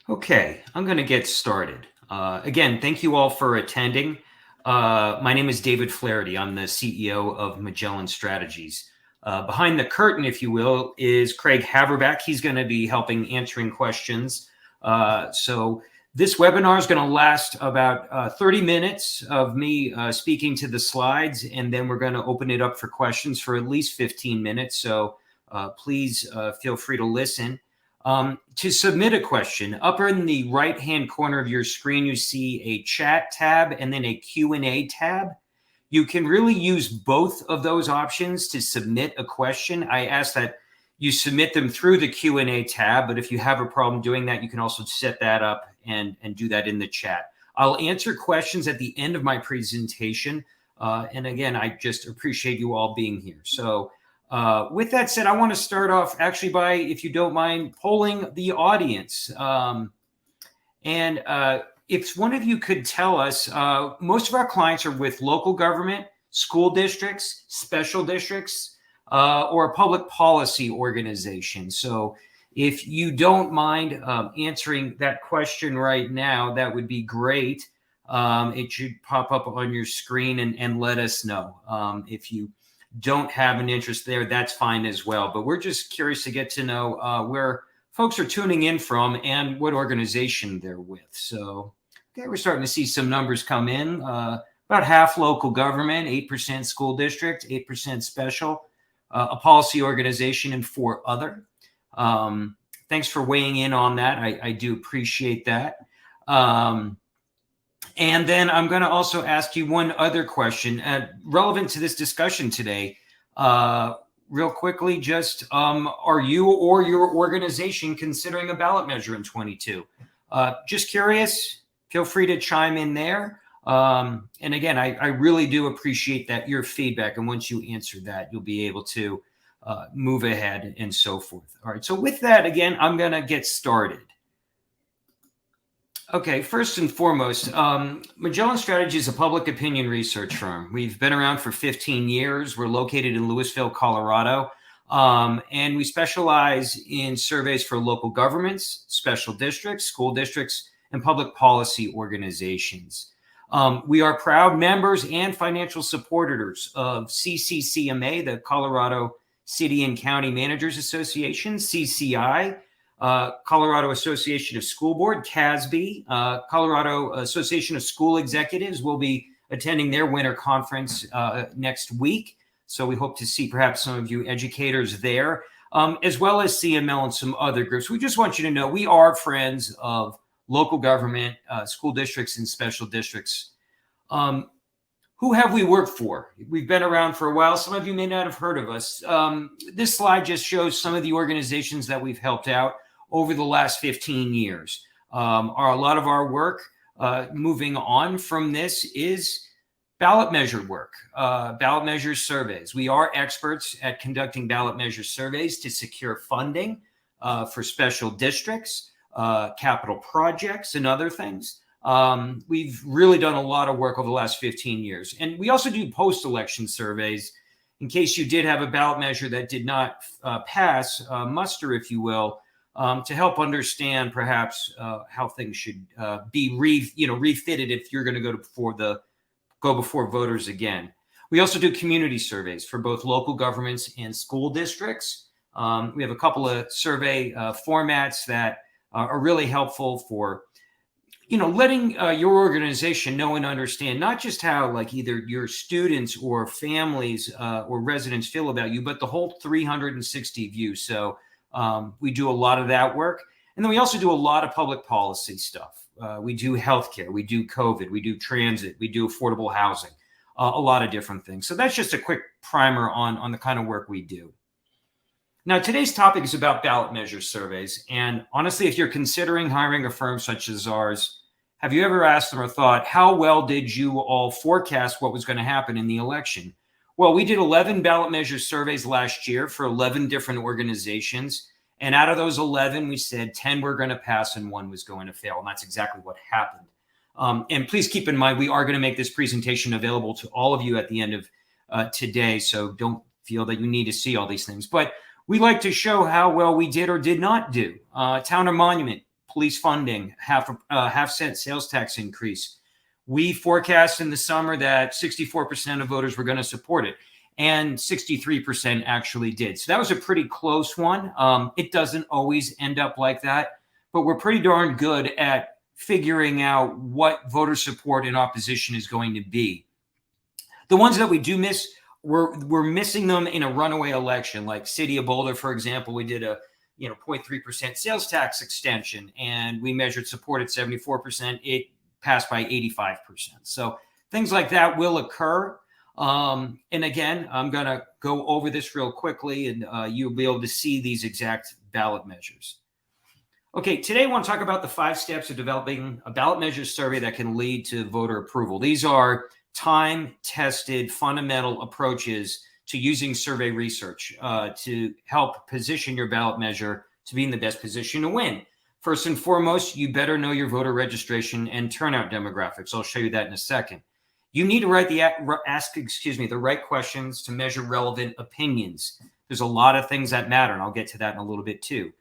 Okay, I'm going to get started. Again, thank you all for attending. My name is David Flaherty. I'm the CEO of Magellan Strategies. Behind the curtain, if you will, is Craig Haverback. He's going to be helping answering questions. So this webinar is going to last about 30 minutes of me speaking to the slides, and then we're going to open it up for questions for at least 15 minutes. So please feel free to listen. To submit a question, up in the right-hand corner of your screen, you see a chat tab and then a Q&A tab. You can really use both of those options to submit a question. I ask that you submit them through the Q&A tab, but if you have a problem doing that, you can also set that up and do that in the chat. I'll answer questions at the end of my presentation. And again, I just appreciate you all being here. So with that said, I want to start off actually by, if you don't mind, polling the audience. If one of you could tell us, most of our clients are with local government, school districts, special districts, or a public policy organization. So if you don't mind answering that question right now, that would be great. It should pop up on your screen and let us know. If you don't have an interest there, that's fine as well. But we're just curious to get to know where folks are tuning in from and what organization they're with. So, okay, we're starting to see some numbers come in. About half local government, 8% school district, 8% special, a policy organization, and 4 other. Thanks for weighing in on that. I do appreciate that. And then I'm going to also ask you one other question relevant to this discussion today. Real quickly, just are you or your organization considering a ballot measure in 22? Just curious, feel free to chime in there. And again, I really do appreciate that your feedback. And once you answer that, you'll be able to move ahead and so forth. All right. So with that, again, I'm going to get started. Okay, first and foremost, Magellan Strategies is a public opinion research firm. We've been around for 15 years. We're located in Louisville, Colorado, and we specialize in surveys for local governments, special districts, school districts, and public policy organizations. We are proud members and financial supporters of CCCMA, the Colorado City and County Managers Association, CCI, Colorado Association of School Board, CASB, Colorado Association of School Executives will be attending their winter conference next week. So we hope to see perhaps some of you educators there, as well as CML and some other groups. We just want you to know we are friends of local government, school districts, and special districts. Who have we worked for? We've been around for a while. Some of you may not have heard of us. This slide just shows some of the organizations that we've helped out over the last 15 years. A lot of our work moving on from this is ballot measure work, ballot measure surveys. We are experts at conducting ballot measure surveys to secure funding for special districts, capital projects, and other things. We've really done a lot of work over the last 15 years. And we also do post-election surveys in case you did have a ballot measure that did not pass muster, if you will, to help understand perhaps how things should be refitted if you're going to go before voters again. We also do community surveys for both local governments and school districts. We have a couple of survey formats that are really helpful for letting your organization know and understand not just how like either your students or families or residents feel about you, but the whole 360 view. So we do a lot of that work. And then we also do a lot of public policy stuff. We do healthcare, we do COVID, we do transit, we do affordable housing, a lot of different things. So that's just a quick primer on the kind of work we do. Now, today's topic is about ballot measure surveys. And honestly, if you're considering hiring a firm such as ours, have you ever asked them or thought, how well did you all forecast what was going to happen in the election? Well, we did 11 ballot measure surveys last year for 11 different organizations. And out of those 11, we said 10 were going to pass and 1 was going to fail. And that's exactly what happened. And please keep in mind, we are going to make this presentation available to all of you at the end of today. So don't feel that you need to see all these things. But we like to show how well we did or did not do. Town or monument, police funding, half cent sales tax increase. We forecast in the summer that 64% of voters were going to support it, and 63% actually did. So that was a pretty close one. It doesn't always end up like that, but we're pretty darn good at figuring out what voter support in opposition is going to be. The ones that we do miss, we're missing them in a runaway election, like City of Boulder, for example. We did a 0.3% sales tax extension, and we measured support at 74%. It passed by 85%. So things like that will occur. And again, I'm going to go over this real quickly, and you'll be able to see these exact ballot measures. Okay, today I want to talk about the 5 steps of developing a ballot measure survey that can lead to voter approval. These are time-tested, fundamental approaches to using survey research to help position your ballot measure to be in the best position to win. First and foremost, you better know your voter registration and turnout demographics. I'll show you that in a second. You need to ask the right questions to measure relevant opinions. There's a lot of things that matter, and I'll get to that in a little bit too.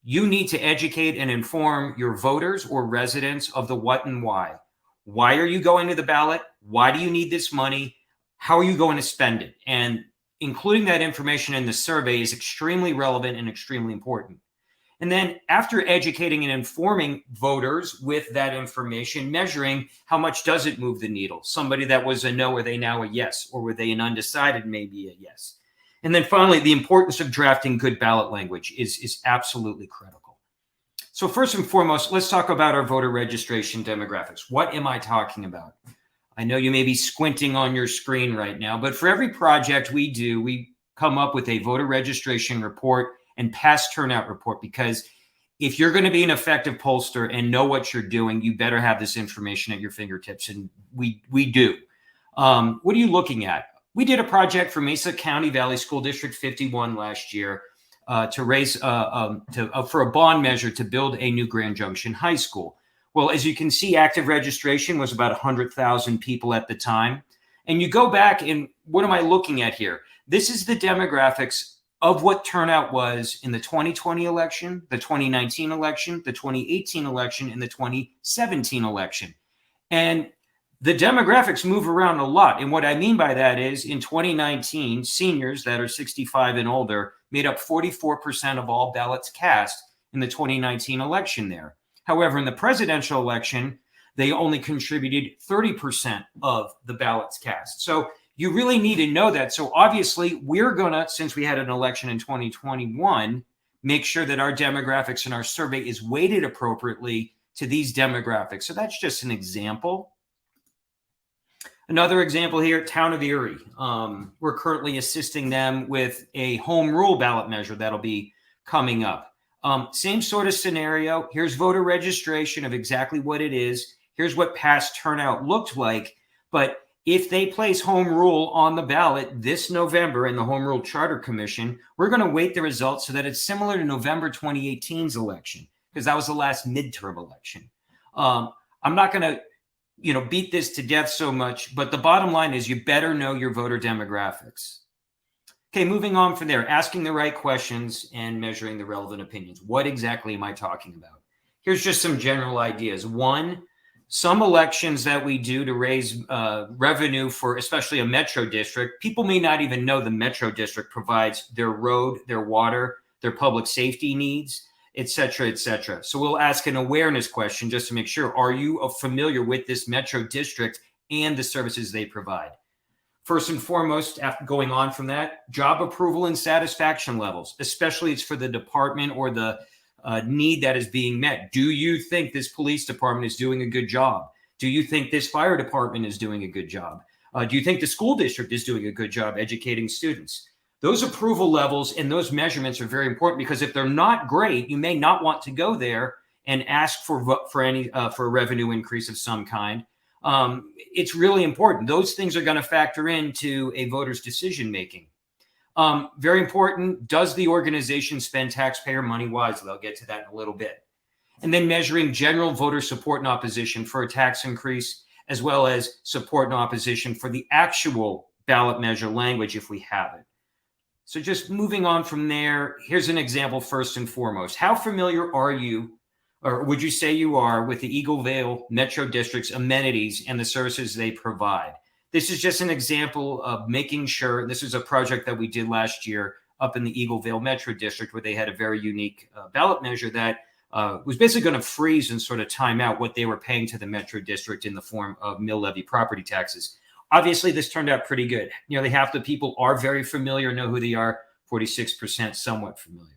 You need to educate and inform your voters or residents of the what and why. Why are you going to the ballot? Why do you need this money? How are you going to spend it? And including that information in the survey is extremely relevant and extremely important. And then after educating and informing voters with that information, measuring how much does it move the needle? Somebody that was a no, are they now a yes? Or were they an undecided, maybe a yes? And then finally, the importance of drafting good ballot language is absolutely critical. So first and foremost, let's talk about our voter registration demographics. What am I talking about? I know you may be squinting on your screen right now, but for every project we do, we come up with a voter registration report and past turnout report, because if you're going to be an effective pollster and know what you're doing, you better have this information at your fingertips, and we do. What are you looking at? We did a project for Mesa County Valley School District 51 last year to raise for a bond measure to build a new Grand Junction High School. Well, as you can see, active registration was about 100,000 people at the time. And you go back and what am I looking at here? This is the demographics of what turnout was in the 2020 election, the 2019 election, the 2018 election, and the 2017 election. And the demographics move around a lot. And what I mean by that is in 2019, seniors that are 65 and older made up 44% of all ballots cast in the 2019 election there. However, in the presidential election, they only contributed 30% of the ballots cast. So you really need to know that. So obviously, we're going to, since we had an election in 2021, make sure that our demographics and our survey is weighted appropriately to these demographics. So that's just an example. Another example here, Town of Erie. We're currently assisting them with a home rule ballot measure that'll be coming up. Same sort of scenario. Here's voter registration of exactly what it is. Here's what past turnout looked like. But if they place home rule on the ballot this November in the Home Rule Charter Commission, we're going to weight the results so that it's similar to November 2018's election, because that was the last midterm election. I'm not going to beat this to death so much, but the bottom line is you better know your voter demographics. Okay, moving on from there, asking the right questions and measuring the relevant opinions. What exactly am I talking about? Here's just some general ideas. One, some elections that we do to raise revenue for especially a metro district, people may not even know the metro district provides their road, their water, their public safety needs, et cetera, et cetera. So we'll ask an awareness question just to make sure, are you familiar with this metro district and the services they provide? First and foremost, after going on from that, job approval and satisfaction levels, especially it's for the department or the need that is being met. Do you think this police department is doing a good job? Do you think this fire department is doing a good job? Do you think the school district is doing a good job educating students? Those approval levels and those measurements are very important, because if they're not great, you may not want to go there and ask for a revenue increase of some kind. It's really important. Those things are going to factor into a voter's decision making. Very important. Does the organization spend taxpayer money wisely? I'll get to that in a little bit. And then measuring general voter support and opposition for a tax increase, as well as support and opposition for the actual ballot measure language if we have it. So just moving on from there, here's an example first and foremost. How familiar are you or would you say you are with the Eagleville Metro District's amenities and the services they provide? This is just an example of making sure. This is a project that we did last year up in the Eagleville Metro District, where they had a very unique ballot measure that was basically going to freeze and sort of time out what they were paying to the Metro District in the form of mill levy property taxes. Obviously, this turned out pretty good. Nearly half the people are very familiar, know who they are, 46% somewhat familiar.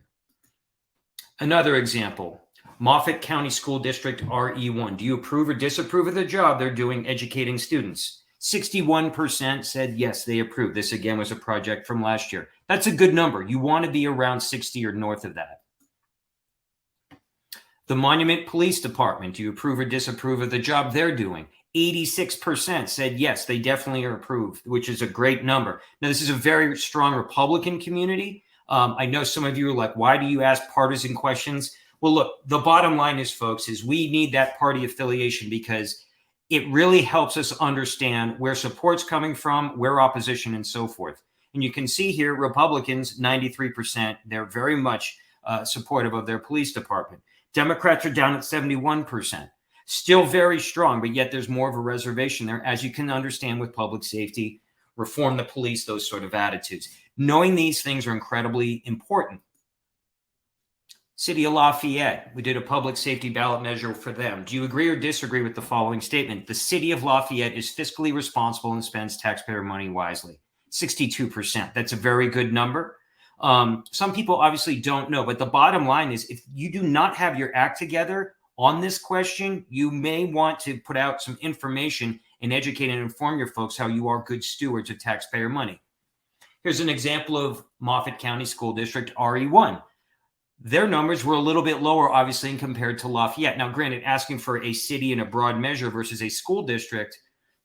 Another example, Moffat County School District RE1. Do you approve or disapprove of the job they're doing educating students? 61% said yes, they approve. This again was a project from last year. That's a good number. You want to be around 60 or north of that. The Monument Police Department, do you approve or disapprove of the job they're doing? 86% said yes, they definitely are approved, which is a great number. Now, this is a very strong Republican community. I know some of you are like, why do you ask partisan questions? Well, look, the bottom line is, folks, is we need that party affiliation because it really helps us understand where support's coming from, where opposition, and so forth. And you can see here, Republicans, 93%, they're very much supportive of their police department. Democrats are down at 71%. Still very strong, but yet there's more of a reservation there, as you can understand with public safety, reform the police, those sort of attitudes. Knowing these things are incredibly important. City of Lafayette, we did a public safety ballot measure for them. Do you agree or disagree with the following statement? The City of Lafayette is fiscally responsible and spends taxpayer money wisely. 62%. That's a very good number. Some people obviously don't know, but the bottom line is if you do not have your act together on this question, you may want to put out some information and educate and inform your folks how you are good stewards of taxpayer money. Here's an example of Moffat County School District RE1. Their numbers were a little bit lower, obviously, compared to Lafayette. Now, granted, asking for a city in a broad measure versus a school district,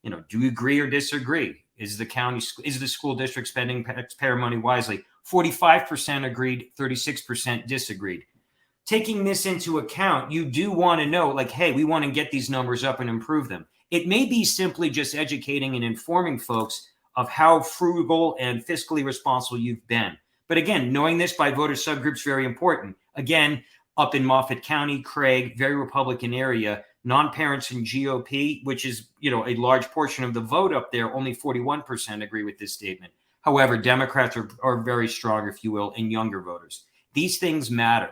do you agree or disagree? Is the school district spending taxpayer money wisely? 45% agreed, 36% disagreed. Taking this into account, you do want to know, like, hey, we want to get these numbers up and improve them. It may be simply just educating and informing folks of how frugal and fiscally responsible you've been. But again, knowing this by voter subgroups is very important. Again, up in Moffat County, Craig, very Republican area, non-parents in GOP, which is, a large portion of the vote up there, only 41% agree with this statement. However, Democrats are very strong, if you will, in younger voters. These things matter.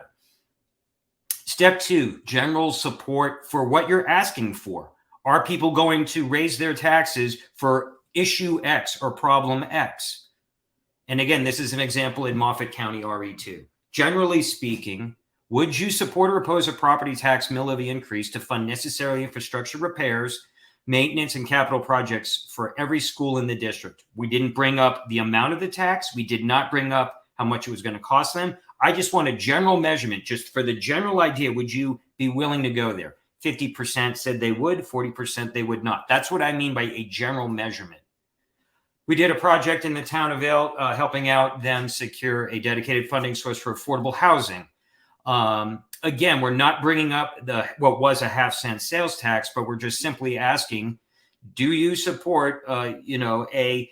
Step 2, general support for what you're asking for. Are people going to raise their taxes for issue X or problem X? And again, this is an example in Moffat County RE2. Generally speaking, would you support or oppose a property tax mill levy increase to fund necessary infrastructure repairs, maintenance, and capital projects for every school in the district? We didn't bring up the amount of the tax. We did not bring up how much it was going to cost them. I just want a general measurement, just for the general idea. Would you be willing to go there? 50% said they would, 40% they would not. That's what I mean by a general measurement. We did a project in the town of Vail, helping out them secure a dedicated funding source for affordable housing. Again, we're not bringing up what was a half-cent sales tax, but we're just simply asking, do you support, a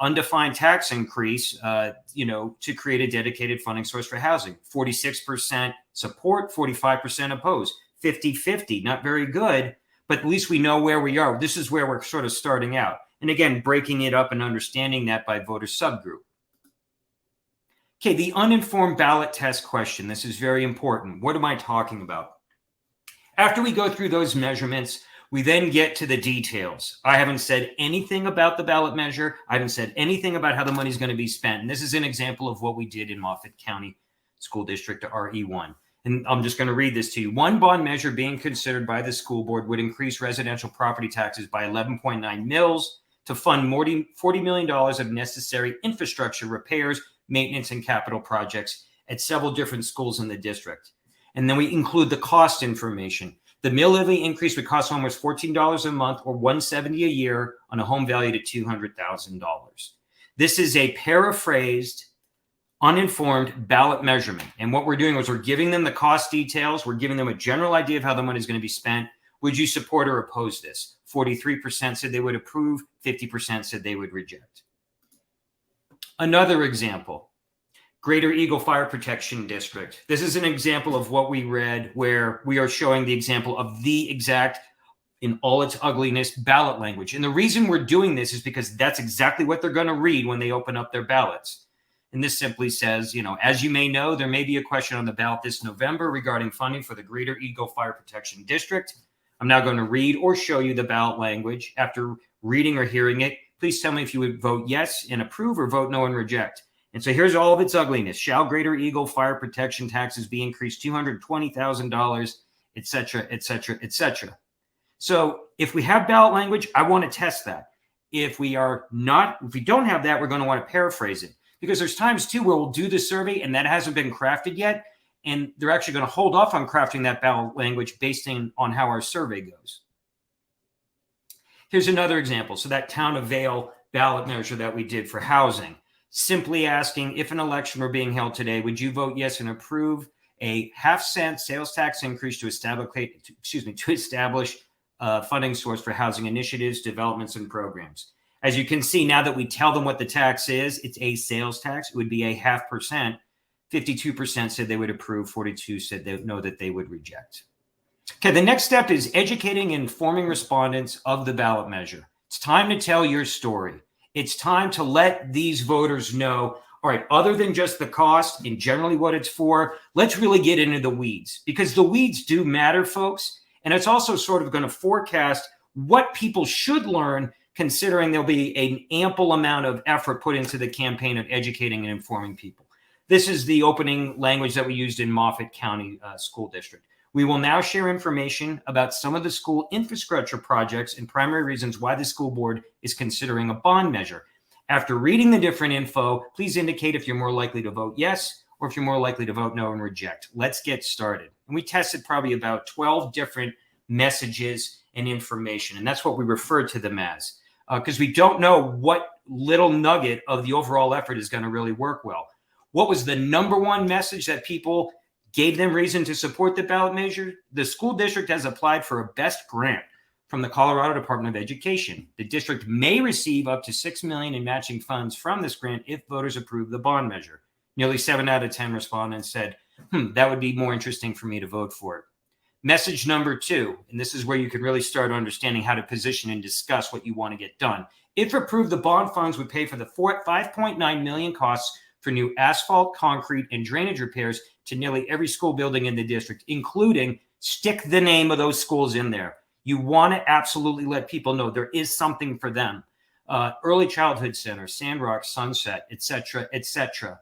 undefined tax increase, to create a dedicated funding source for housing? 46% support, 45% oppose, 50-50, not very good, but at least we know where we are. This is where we're sort of starting out. And again, breaking it up and understanding that by voter subgroup. Okay, the uninformed ballot test question. This is very important. What am I talking about? After we go through those measurements, we then get to the details. I haven't said anything about the ballot measure. I haven't said anything about how the money is going to be spent. And this is an example of what we did in Moffat County School District RE1. And I'm just going to read this to you. One bond measure being considered by the school board would increase residential property taxes by 11.9 mils to fund $40 million of necessary infrastructure repairs, maintenance, and capital projects at several different schools in the district. And then we include the cost information. The mill levy increase would cost homeowners $14 a month or $170 a year on a home valued at $200,000. This is a paraphrased, uninformed ballot measurement. And what we're doing is we're giving them the cost details. We're giving them a general idea of how the money is going to be spent. Would you support or oppose this? 43% said they would approve. 50% said they would reject. Another example. Greater Eagle Fire Protection District. This is an example of what we read, where we are showing the example of the exact, in all its ugliness, ballot language. And the reason we're doing this is because that's exactly what they're going to read when they open up their ballots. And this simply says, as you may know, there may be a question on the ballot this November regarding funding for the Greater Eagle Fire Protection District. I'm now going to read or show you the ballot language. After reading or hearing it, please tell me if you would vote yes and approve or vote no and reject. And so here's all of its ugliness. Shall Greater Eagle fire protection taxes be increased $220,000, et cetera, et cetera, et cetera. So if we have ballot language, I want to test that. If we don't have that, we're going to want to paraphrase it, because there's times too where we'll do the survey and that hasn't been crafted yet. And they're actually going to hold off on crafting that ballot language based on how our survey goes. Here's another example. So that Town of Vale ballot measure that we did for housing, simply asking, if an election were being held today, would you vote yes and approve a half-cent sales tax increase to establish a funding source for housing initiatives, developments, and programs? As you can see, now that we tell them what the tax is, it's a sales tax. It would be a 0.5%. 52% said they would approve. 42% said that they would reject. Okay, the next step is educating and informing respondents of the ballot measure. It's time to tell your story. It's time to let these voters know, all right, other than just the cost and generally what it's for, let's really get into the weeds, because the weeds do matter, folks. And it's also sort of going to forecast what people should learn, considering there'll be an ample amount of effort put into the campaign of educating and informing people. This is the opening language that we used in Moffat County School District. We will now share information about some of the school infrastructure projects and primary reasons why the school board is considering a bond measure. After reading the different info, please indicate if you're more likely to vote yes or if you're more likely to vote no and reject. Let's get started. And we tested probably about 12 different messages and information, and that's what we refer to them as, because we don't know what little nugget of the overall effort is going to really work well. What was the number one message that people gave them reason to support the ballot measure? The school district has applied for a BEST grant from the Colorado Department of Education. The district may receive up to $6 million in matching funds from this grant if voters approve the bond measure. Nearly 7 out of 10 respondents said, that would be more interesting for me to vote for it. Message number 2, and this is where you can really start understanding how to position and discuss what you want to get done. If approved, the bond funds would pay for the $5.9 million costs for new asphalt, concrete, and drainage repairs to nearly every school building in the district, including, stick the name of those schools in there. You want to absolutely let people know there is something for them. Early Childhood Center, Sandrock, Sunset, et cetera, et cetera.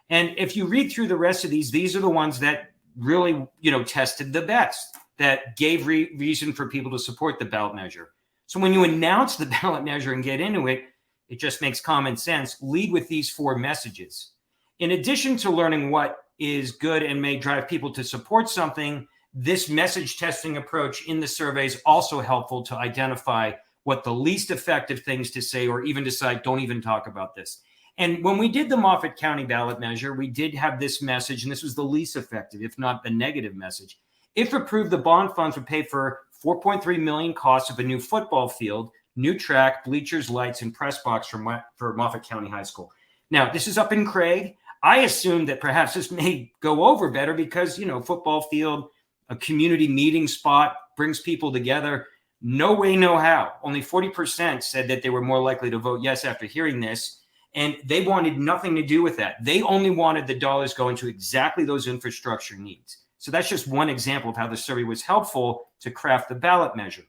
And if you read through the rest of these are the ones that really, tested the best, that gave reason for people to support the ballot measure. So when you announce the ballot measure and get into it, it just makes common sense. Lead with these 4 messages. In addition to learning what is good and may drive people to support something, this message testing approach in the survey is also helpful to identify what the least effective things to say, or even decide, don't even talk about this. And when we did the Moffat County ballot measure, we did have this message, and this was the least effective, if not the negative message. If approved, the bond funds would pay for $4.3 million costs of a new football field, new track, bleachers, lights, and press box for Moffat County High School. Now, this is up in Craig. I assume that perhaps this may go over better because, football field, a community meeting spot, brings people together. No way, no how. Only 40% said that they were more likely to vote yes after hearing this, and they wanted nothing to do with that. They only wanted the dollars going to exactly those infrastructure needs. So that's just one example of how the survey was helpful to craft the ballot measure.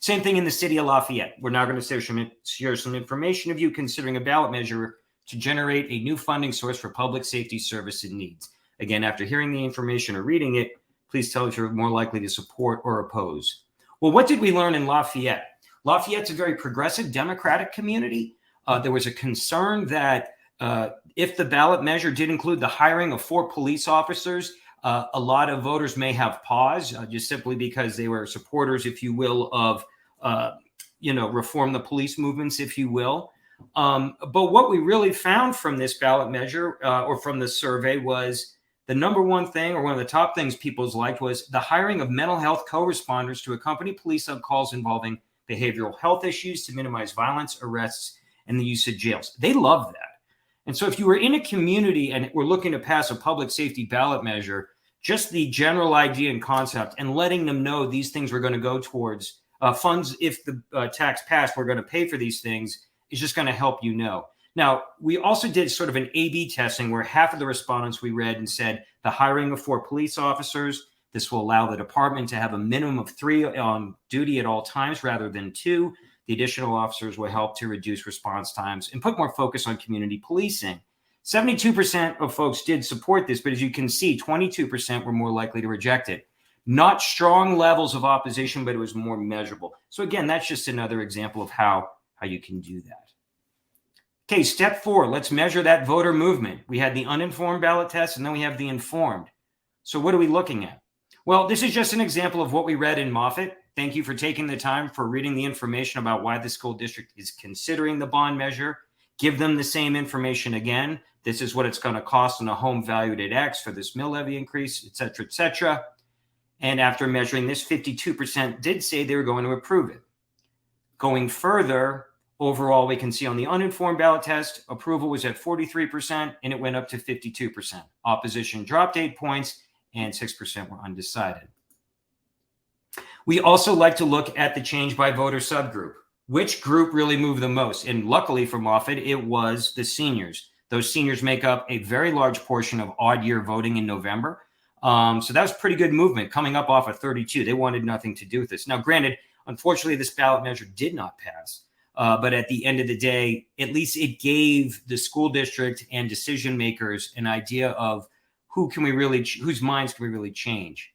Same thing in the city of Lafayette. We're now going to share some information of you considering a ballot measure to generate a new funding source for public safety service and needs. Again, after hearing the information or reading it, please tell if you're more likely to support or oppose. Well, what did we learn in Lafayette? Lafayette's a very progressive Democratic community. There was a concern that if the ballot measure did include the hiring of 4 police officers, a lot of voters may have pause just simply because they were supporters, if you will, of, reform the police movements, if you will. But what we really found from this ballot measure or from the survey was the number one thing, or one of the top things people liked, was the hiring of mental health co-responders to accompany police on calls involving behavioral health issues to minimize violence, arrests, and the use of jails. They love that. And so if you were in a community and we're looking to pass a public safety ballot measure, just the general idea and concept and letting them know these things were going to go towards funds. If the tax passed, we're going to pay for these things is just going to help you know. Now, we also did sort of an A/B testing where half of the respondents we read and said the hiring of 4 police officers. This will allow the department to have a minimum of 3 on duty at all times rather than 2. The additional officers will help to reduce response times and put more focus on community policing. 72% of folks did support this, but as you can see, 22% were more likely to reject it. Not strong levels of opposition, but it was more measurable. So again, that's just another example of how you can do that. Okay, step 4, let's measure that voter movement. We had the uninformed ballot test, and then we have the informed. So what are we looking at? Well, this is just an example of what we read in Moffett. Thank you for taking the time for reading the information about why the school district is considering the bond measure. Give them the same information again. This is what it's going to cost on a home valued at X for this mill levy increase, et cetera, et cetera. And after measuring this, 52% did say they were going to approve it. Going further, overall, we can see on the uninformed ballot test, approval was at 43%, and it went up to 52%. Opposition dropped 8 points, and 6% were undecided. We also like to look at the change by voter subgroup. Which group really moved the most? And luckily for Moffett, it was the seniors. Those seniors make up a very large portion of odd year voting in November. So that was pretty good movement coming up off of 32. They wanted nothing to do with this. Now, granted, unfortunately, this ballot measure did not pass. But at the end of the day, at least it gave the school district and decision makers an idea of whose minds can we really change.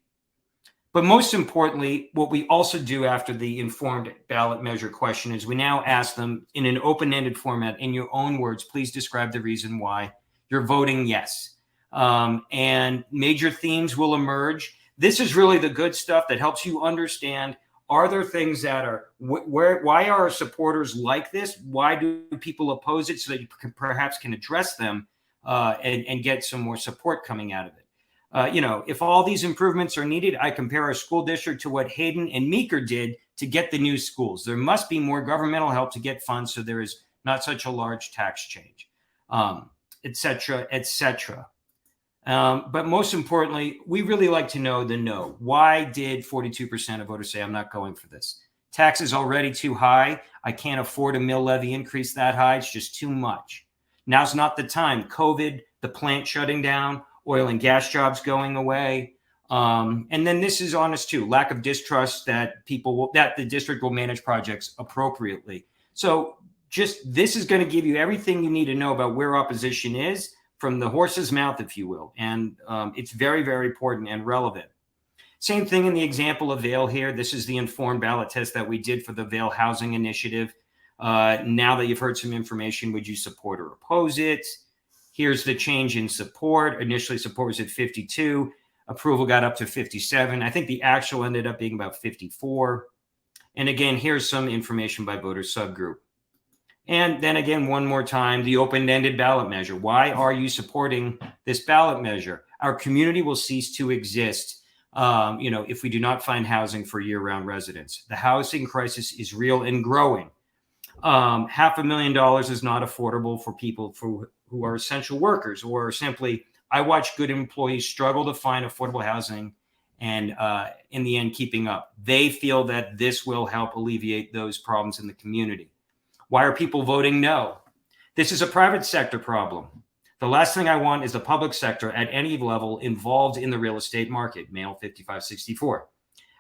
But most importantly, what we also do after the informed ballot measure question is we now ask them in an open-ended format, in your own words, please describe the reason why you're voting yes. And major themes will emerge. This is really the good stuff that helps you understand, are there things that are, why are supporters like this? Why do people oppose it? So that you perhaps can address them and get some more support coming out of it. If all these improvements are needed, I compare our school district to what Hayden and Meeker did to get the new schools. There must be more governmental help to get funds so there is not such a large tax change, et cetera, et cetera. But most importantly, we really like to know the no. Why did 42% of voters say, I'm not going for this? Tax is already too high. I can't afford a mill levy increase that high. It's just too much. Now's not the time. COVID, the plant shutting down, oil and gas jobs going away. And then this is honest too, lack of distrust that the district will manage projects appropriately. So this is going to give you everything you need to know about where opposition is from the horse's mouth, if you will. And it's very, very important and relevant. Same thing in the example of Vail here. This is the informed ballot test that we did for the Vail Housing Initiative. Now that you've heard some information, would you support or oppose it? Here's the change in support. Initially, support was at 52. Approval got up to 57. I think the actual ended up being about 54. And again, here's some information by voter subgroup. And then again, one more time, the open-ended ballot measure. Why are you supporting this ballot measure? Our community will cease to exist, if we do not find housing for year-round residents. The housing crisis is real and growing. $500,000 is not affordable for people who are essential workers, or simply, I watch good employees struggle to find affordable housing and in the end, keeping up. They feel that this will help alleviate those problems in the community. Why are people voting no? This is a private sector problem. The last thing I want is the public sector at any level involved in the real estate market, male 55-64.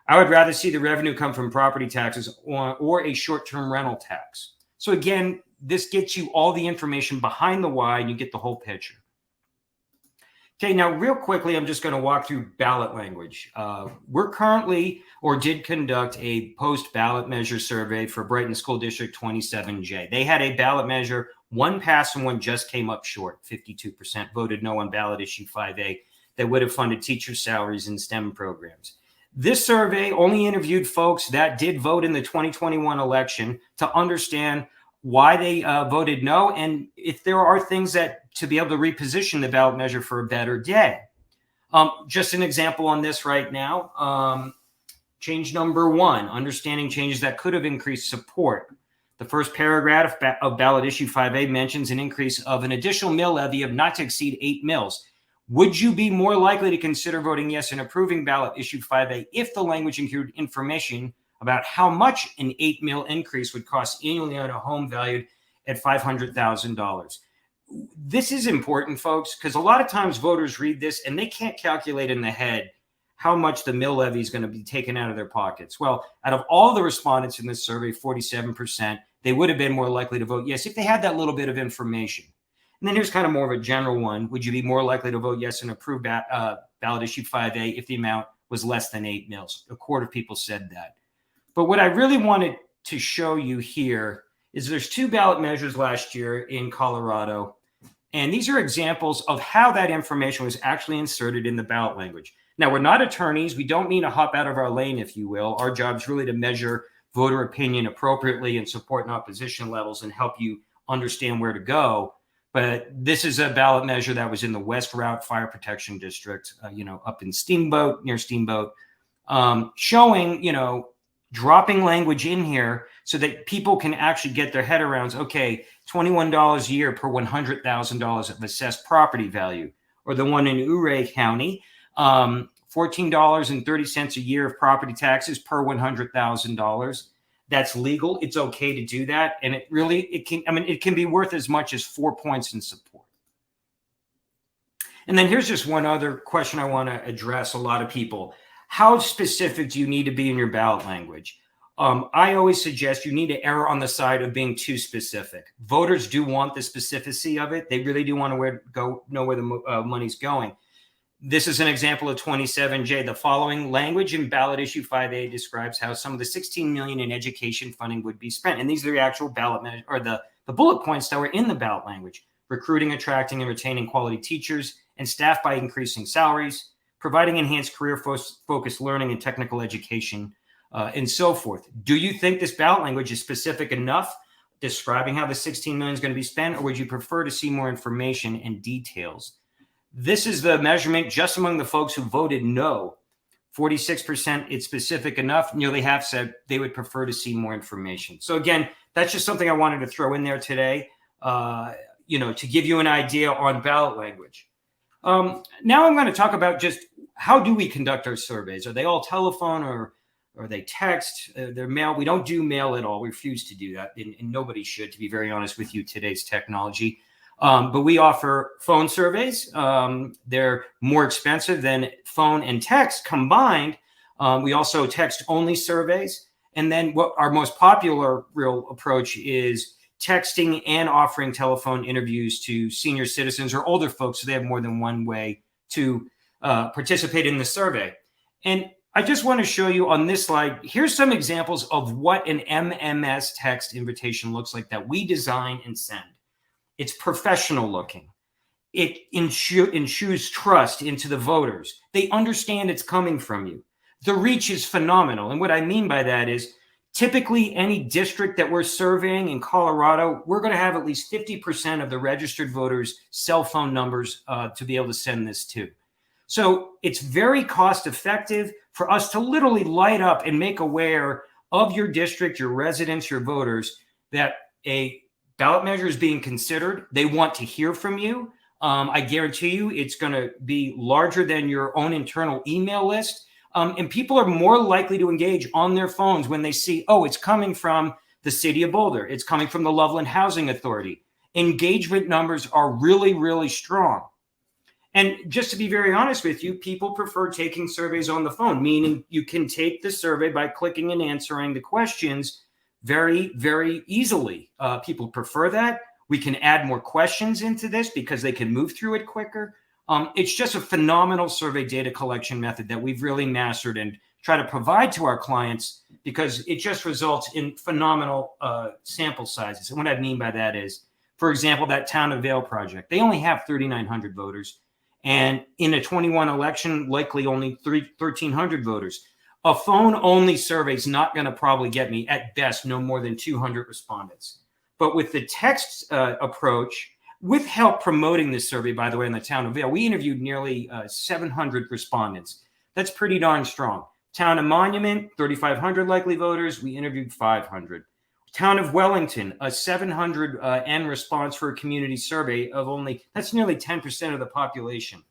I would rather see the revenue come from property taxes or a short-term rental tax. So again, this gets you all the information behind the why, and you get the whole picture. Okay, now real quickly, I'm just going to walk through ballot language. We're currently, or did conduct, a post-ballot measure survey for Brighton School District 27J. They had a ballot measure, one passed and one just came up short. 52% voted no on ballot issue 5A that would have funded teacher salaries in STEM programs. This survey only interviewed folks that did vote in the 2021 election to understand why they voted no, and if there are things that to be able to reposition the ballot measure for a better day. Just an example on this right now. Change number 1, understanding changes that could have increased support. The first paragraph of ballot issue 5A mentions an increase of an additional mill levy of not to exceed 8 mills. Would you be more likely to consider voting yes in approving ballot issue 5A if the language included information about how much an 8 mil increase would cost annually on a home valued at $500,000? This is important, folks, because a lot of times voters read this and they can't calculate in the head how much the mill levy is going to be taken out of their pockets. Well, out of all the respondents in this survey, 47%, they would have been more likely to vote yes if they had that little bit of information. And then here's kind of more of a general one. Would you be more likely to vote yes and approve ballot issue 5A if the amount was less than 8 mils? A quarter of people said that. But what I really wanted to show you here is there's 2 ballot measures last year in Colorado. And these are examples of how that information was actually inserted in the ballot language. Now, we're not attorneys. We don't mean to hop out of our lane, if you will. Our job is really to measure voter opinion appropriately and support and opposition levels and help you understand where to go. But this is a ballot measure that was in the West Route Fire Protection District, up in Steamboat, near Steamboat, showing, dropping language in here so that people can actually get their head around, okay, $21 a year per $100,000 of assessed property value. Or the one in Ouray County, $14.30 a year of property taxes per $100,000. That's legal. It's okay to do that. And it can be worth as much as 4 points in support. And then here's just one other question I want to address a lot of people. How specific do you need to be in your ballot language? I always suggest you need to err on the side of being too specific. Voters do want the specificity of it. They really do want to know where the money's going. This is an example of 27J. The following language in ballot issue 5A describes how some of the $16 million in education funding would be spent. And these are the actual ballot or the bullet points that were in the ballot language: recruiting, attracting, and retaining quality teachers and staff by increasing salaries, providing enhanced career-focused learning and technical education, and so forth. Do you think this ballot language is specific enough describing how the $16 million is going to be spent, or would you prefer to see more information and details? This is the measurement just among the folks who voted no. 46% it's specific enough. Nearly half said they would prefer to see more information. So again, that's just something I wanted to throw in there today, to give you an idea on ballot language. Now I'm going to talk about just how do we conduct our surveys? Are they all telephone or are they text? They're mail. We don't do mail at all. We refuse to do that. And nobody should, to be very honest with you, today's technology. But we offer phone surveys. They're more expensive than phone and text combined. We also text-only surveys. And then what our most popular real approach is texting and offering telephone interviews to senior citizens or older folks so they have more than one way to participate in the survey. And I just want to show you on this slide, here's some examples of what an MMS text invitation looks like that we design and send. It's professional looking. It ensures trust into the voters. They understand it's coming from you. The reach is phenomenal. And what I mean by that is typically any district that we're surveying in Colorado, we're going to have at least 50% of the registered voters' cell phone numbers to be able to send this to. So it's very cost effective for us to literally light up and make aware of your district, your residents, your voters, that a ballot measure is being considered. They want to hear from you. I guarantee you it's going to be larger than your own internal email list. And people are more likely to engage on their phones when they see, oh, it's coming from the city of Boulder. It's coming from the Loveland Housing Authority. Engagement numbers are really, really strong. And just to be very honest with you, people prefer taking surveys on the phone, meaning you can take the survey by clicking and answering the questions very, very easily. People prefer that. We can add more questions into this because they can move through it quicker. It's just a phenomenal survey data collection method that we've really mastered and try to provide to our clients because it just results in phenomenal sample sizes. And what I mean by that is, for example, that Town of Vail project, they only have 3,900 voters. And in a 21 election, likely only 1,300 voters. A phone-only survey is not going to probably get me, at best, no more than 200 respondents. But with the text approach, with help promoting this survey, by the way, in the Town of Vail, we interviewed nearly 700 respondents. That's pretty darn strong. Town of Monument, 3,500 likely voters. We interviewed 500. Town of Wellington, a 700 N response for a community survey of that's nearly 10% of the population.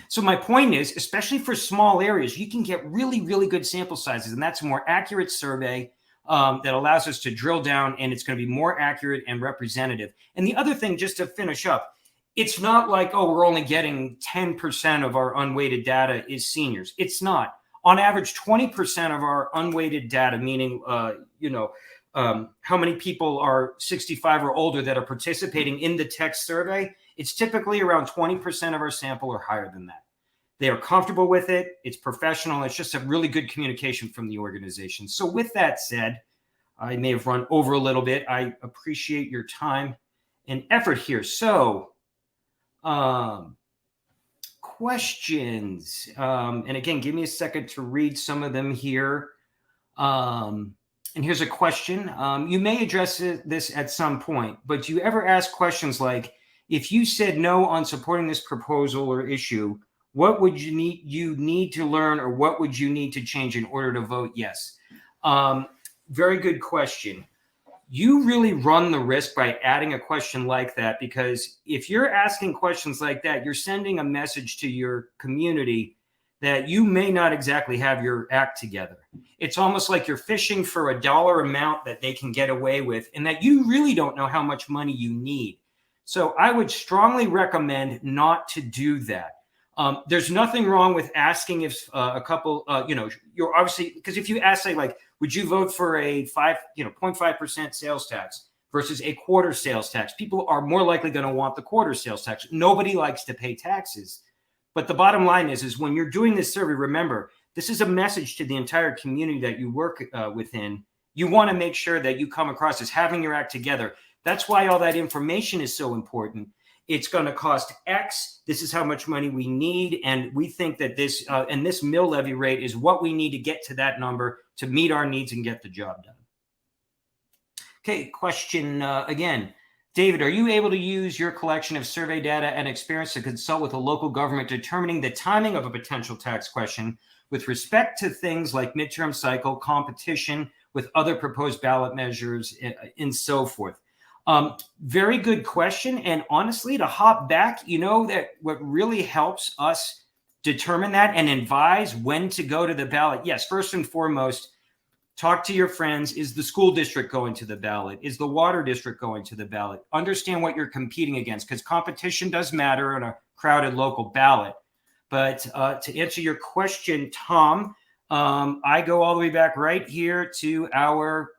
So my point is, especially for small areas, you can get really, really good sample sizes, and that's a more accurate survey that allows us to drill down, and it's going to be more accurate and representative. And the other thing, just to finish up, it's not like, oh, we're only getting 10% of our unweighted data is seniors. It's not. On average, 20% of our unweighted data, meaning, how many people are 65 or older that are participating in the text survey, it's typically around 20% of our sample or higher than that. They are comfortable with it. It's professional. It's just a really good communication from the organization. So with that said, I may have run over a little bit. I appreciate your time and effort here. So questions. And again, give me a second to read some of them here. And here's a question. You may address this at some point, but do you ever ask questions like, if you said no on supporting this proposal or issue, what would you need to learn, or what would you need to change in order to vote yes? Very good question. You really run the risk by adding a question like that, because if you're asking questions like that, you're sending a message to your community that you may not exactly have your act together. It's almost like you're fishing for a dollar amount that they can get away with, and that you really don't know how much money you need. So I would strongly recommend not to do that. There's nothing wrong with asking if a couple, you're obviously, because if you ask, say, like, would you vote for a 0.5% sales tax versus a quarter sales tax? People are more likely going to want the quarter sales tax. Nobody likes to pay taxes. But the bottom line is when you're doing this survey, remember, this is a message to the entire community that you work within. You want to make sure that you come across as having your act together. That's why all that information is so important. It's going to cost X. This is how much money we need. And we think that this mill levy rate is what we need to get to that number to meet our needs and get the job done. Okay, question again. David, are you able to use your collection of survey data and experience to consult with a local government determining the timing of a potential tax question with respect to things like midterm cycle, competition with other proposed ballot measures, and so forth? Very good question. And honestly, to hop back, that what really helps us determine that and advise when to go to the ballot. Yes, first and foremost, talk to your friends. Is the school district going to the ballot? Is the water district going to the ballot? Understand what you're competing against, because competition does matter on a crowded local ballot. But to answer your question, Tom, I go all the way back right here to our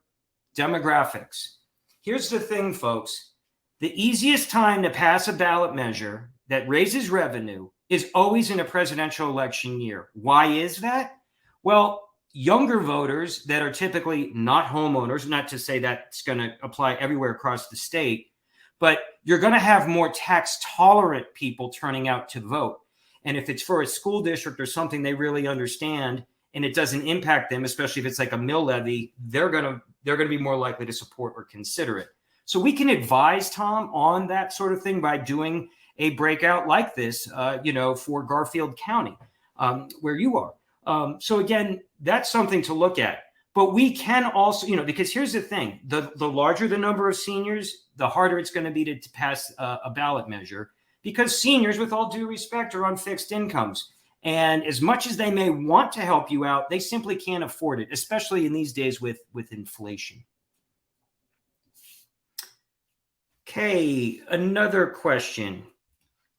demographics. Here's the thing, folks. The easiest time to pass a ballot measure that raises revenue is always in a presidential election year. Why is that? Well, younger voters that are typically not homeowners, not to say that's going to apply everywhere across the state, but you're going to have more tax tolerant people turning out to vote. And if it's for a school district or something they really understand and it doesn't impact them, especially if it's like a mill levy, they're going to be more likely to support or consider it. So we can advise Tom on that sort of thing by doing a breakout like this, for Garfield County, where you are. So again, that's something to look at. But we can also, because here's the thing, the larger the number of seniors, the harder it's going to be to pass a ballot measure, because seniors, with all due respect, are on fixed incomes. And as much as they may want to help you out, they simply can't afford it, especially in these days with inflation. Okay, another question.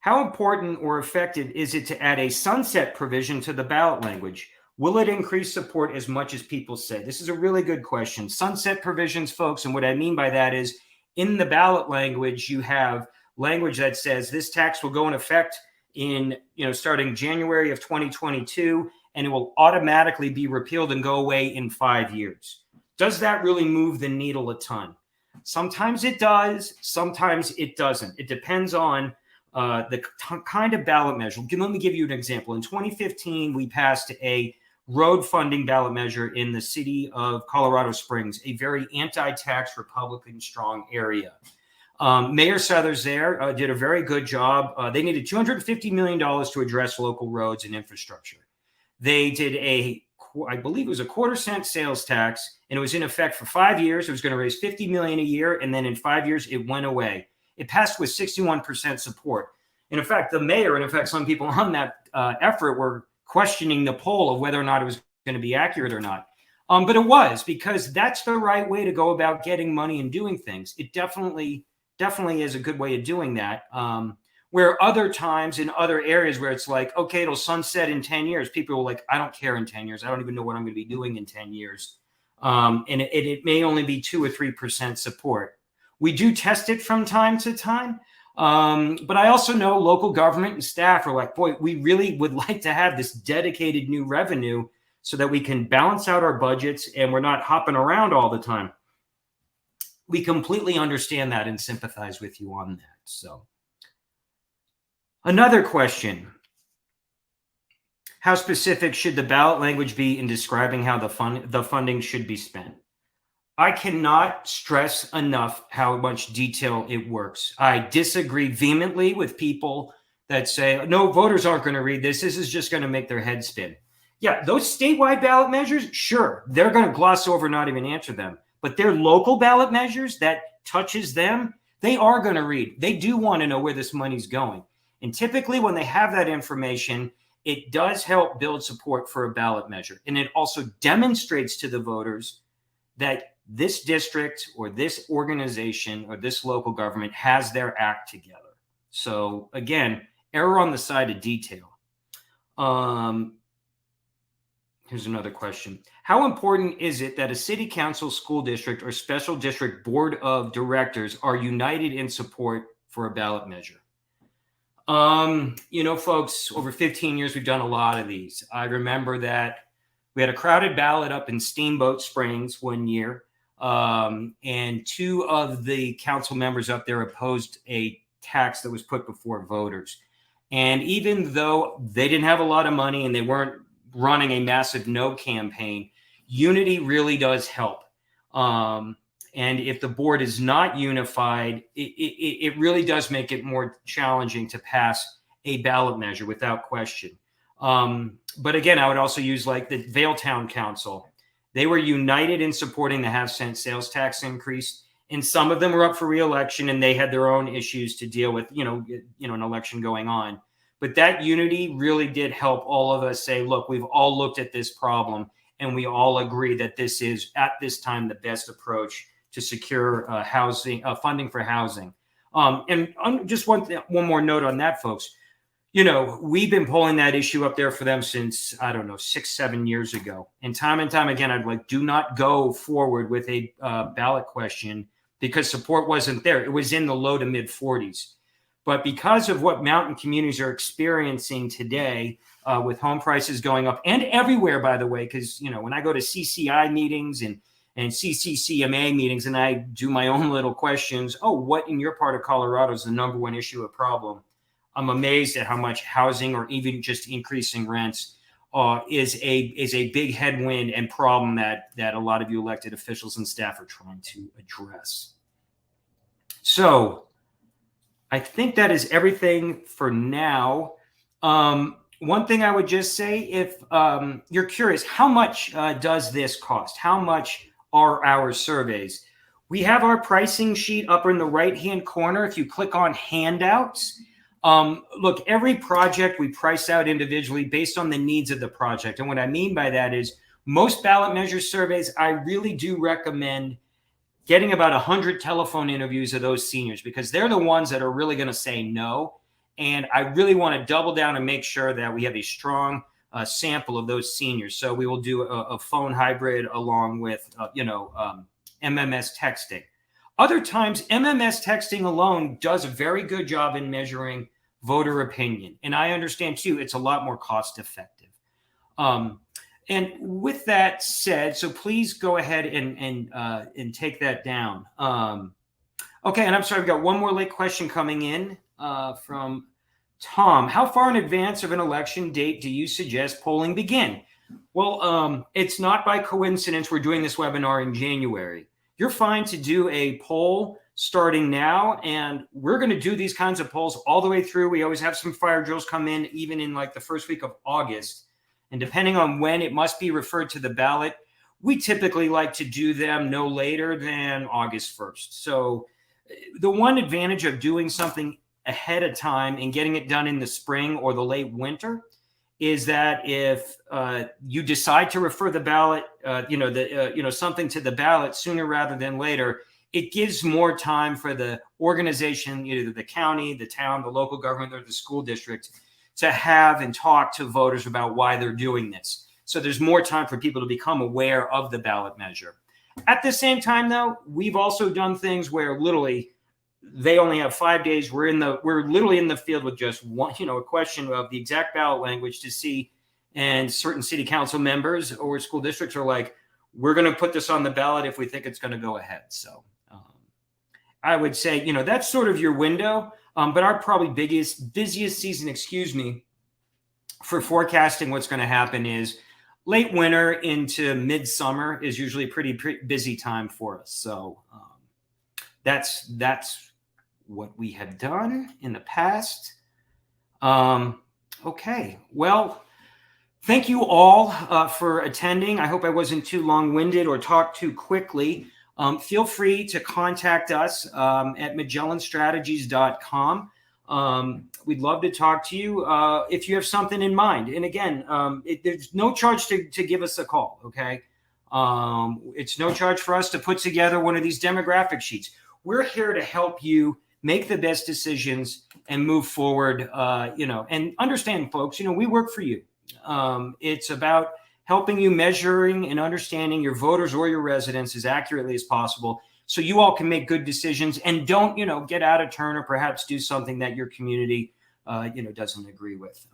How important or effective is it to add a sunset provision to the ballot language? Will it increase support as much as people say? This is a really good question. Sunset provisions, folks, and what I mean by that is in the ballot language, you have language that says this tax will go in effect in, starting January of 2022, and it will automatically be repealed and go away in 5 years. Does that really move the needle a ton? Sometimes it does, sometimes it doesn't. It depends on the kind of ballot measure. Let me give you an example. In 2015, we passed a road funding ballot measure in the city of Colorado Springs, a very anti-tax Republican strong area. Mayor Suthers there did a very good job. They needed $250 million to address local roads and infrastructure. They did a I believe it was a quarter-cent sales tax, and it was in effect for 5 years. It was going to raise $50 million a year, and then in 5 years, it went away. It passed with 61% support. And in fact, the mayor, and in fact, some people on that effort were questioning the poll of whether or not it was going to be accurate or not. But it was, because that's the right way to go about getting money and doing things. It definitely is a good way of doing that. Where other times in other areas where it's like, okay, it'll sunset in 10 years. People are like, I don't care in 10 years. I don't even know what I'm going to be doing in 10 years. And it may only be 2 or 3% support. We do test it from time to time. But I also know local government and staff are like, boy, we really would like to have this dedicated new revenue so that we can balance out our budgets and we're not hopping around all the time. We completely understand that and sympathize with you on that. So another question: how specific should the ballot language be in describing how the funding should be spent? I cannot stress enough how much detail it works. I disagree vehemently with people that say, no, voters aren't going to read this. This is just going to make their head spin. Yeah, those statewide ballot measures, sure, they're going to gloss over, not even answer them. But their local ballot measures that touches them, they are going to read. They do want to know where this money's going. And typically when they have that information, it does help build support for a ballot measure. And it also demonstrates to the voters that this district or this organization or this local government has their act together. So again, error on the side of detail. Here's another question. How important is it that a city council, school district, or special district board of directors are united in support for a ballot measure? Folks, over 15 years, we've done a lot of these. I remember that we had a crowded ballot up in Steamboat Springs one year, and 2 of the council members up there opposed a tax that was put before voters. And even though they didn't have a lot of money and they weren't running a massive no campaign, unity really does help. And if the board is not unified, it really does make it more challenging to pass a ballot measure without question. But again, I would also use like the Vail Town Council. They were united in supporting the half-cent sales tax increase. And some of them were up for re-election and they had their own issues to deal with, an election going on. But that unity really did help all of us say, look, we've all looked at this problem and we all agree that this is at this time the best approach to secure funding for housing. And just one more note on that, folks. We've been pulling that issue up there for them since, 6-7 years ago. And time again, I'd like, do not go forward with a ballot question because support wasn't there. It was in the low to mid 40s. But because of what mountain communities are experiencing today with home prices going up and everywhere, by the way, because, when I go to CCI meetings and CCCMA meetings and I do my own little questions, what in your part of Colorado is the number one issue or problem? I'm amazed at how much housing or even just increasing rents is a big headwind and problem that a lot of you elected officials and staff are trying to address. So I think that is everything for now. One thing I would just say, if you're curious, how much does this cost? How much are our surveys? We have our pricing sheet up in the right-hand corner. If you click on handouts, look, every project we price out individually based on the needs of the project. And what I mean by that is most ballot measure surveys, I really do recommend getting about 100 telephone interviews of those seniors because they're the ones that are really going to say no. And I really want to double down and make sure that we have a strong sample of those seniors. So we will do a phone hybrid along with, MMS texting. Other times, MMS texting alone does a very good job in measuring voter opinion. And I understand, too, it's a lot more cost effective. And with that said, so please go ahead and take that down. Okay, and I'm sorry, we've got one more late question coming in from Tom. How far in advance of an election date do you suggest polling begin? Well, it's not by coincidence we're doing this webinar in January. You're fine to do a poll starting now, and we're going to do these kinds of polls all the way through. We always have some fire drills come in, even in like the first week of August. And depending on when it must be referred to the ballot, we typically like to do them no later than August 1st. So the one advantage of doing something ahead of time and getting it done in the spring or the late winter is that if you decide to refer the ballot, something to the ballot sooner rather than later, it gives more time for the organization, either the county, the town, the local government, or the school district, to have and talk to voters about why they're doing this. So there's more time for people to become aware of the ballot measure. At the same time, though, we've also done things where literally they only have 5 days. We're literally in the field with just one, a question of the exact ballot language to see. And certain city council members or school districts are like, we're going to put this on the ballot if we think it's going to go ahead. So I would say, that's sort of your window. But our probably busiest season, for forecasting what's going to happen is late winter into midsummer is usually a pretty busy time for us. So that's what we have done in the past. Okay, well, thank you all for attending. I hope I wasn't too long-winded or talked too quickly. Feel free to contact us at magellanstrategies.com. We'd love to talk to you if you have something in mind. And again, there's no charge to give us a call, okay? It's no charge for us to put together one of these demographic sheets. We're here to help you make the best decisions and move forward, and understand, folks, we work for you. It's about helping you measuring and understanding your voters or your residents as accurately as possible so you all can make good decisions and don't, get out of turn or perhaps do something that your community, doesn't agree with.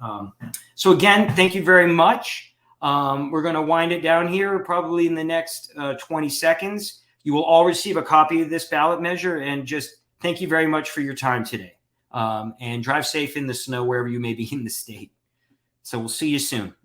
So again, thank you very much. We're going to wind it down here probably in the next 20 seconds. You will all receive a copy of this ballot measure, and just thank you very much for your time today. And drive safe in the snow wherever you may be in the state. So we'll see you soon.